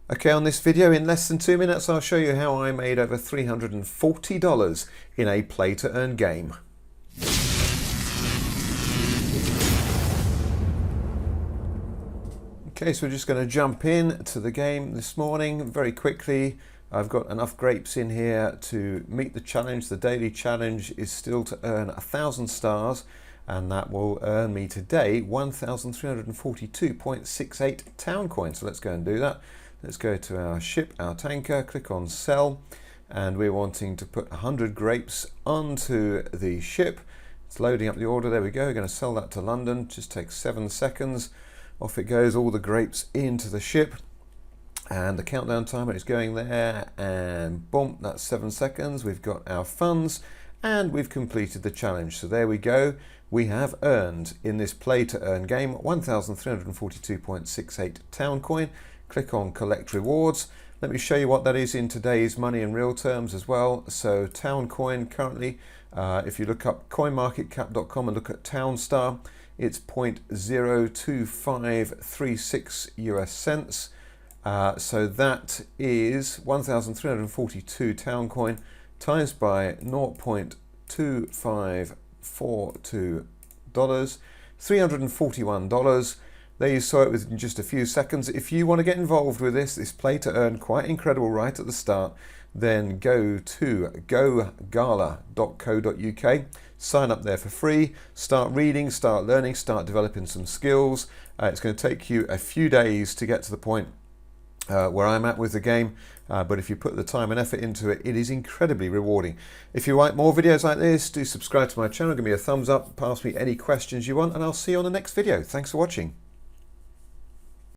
Okay, on this video, in less than 2 minutes, I'll show you how I made over $340 in a play-to-earn game. Okay, so we're just going to jump in to the game this morning very quickly. I've got enough grapes in here to meet the challenge. The daily challenge is still to earn 1,000 stars, and that will earn me today 1,342.68 town coins. So let's go and do that. Let's go to our ship, our tanker, click on sell, and we're wanting to put 100 grapes onto the ship. It's loading up the order. There we go. We're going to sell that to London. Just takes 7 seconds. Off it goes, all the grapes into the ship, and the countdown timer is going there, and boom, that's 7 seconds. We've got our funds and we've completed the challenge. So there we go. We have earned in this play to earn game 1,342.68 town coin. Click on collect rewards. Let me show you what that is in today's money in real terms as well. So town coin currently, if you look up coinmarketcap.com and look at Townstar, it's 0.02536 US cents. So that is 1,342 town coin times by $0.2542, $341. There you saw it within just a few seconds. If you want to get involved with this play to earn, quite incredible right at the start, then go to gala.co.uk, sign up there for free, start reading, start learning, start developing some skills. It's going to take you a few days to get to the point where I'm at with the game, but if you put the time and effort into it, it is incredibly rewarding. If you like more videos like this, do subscribe to my channel, give me a thumbs up, pass me any questions you want, and I'll see you on the next video. Thanks for watching.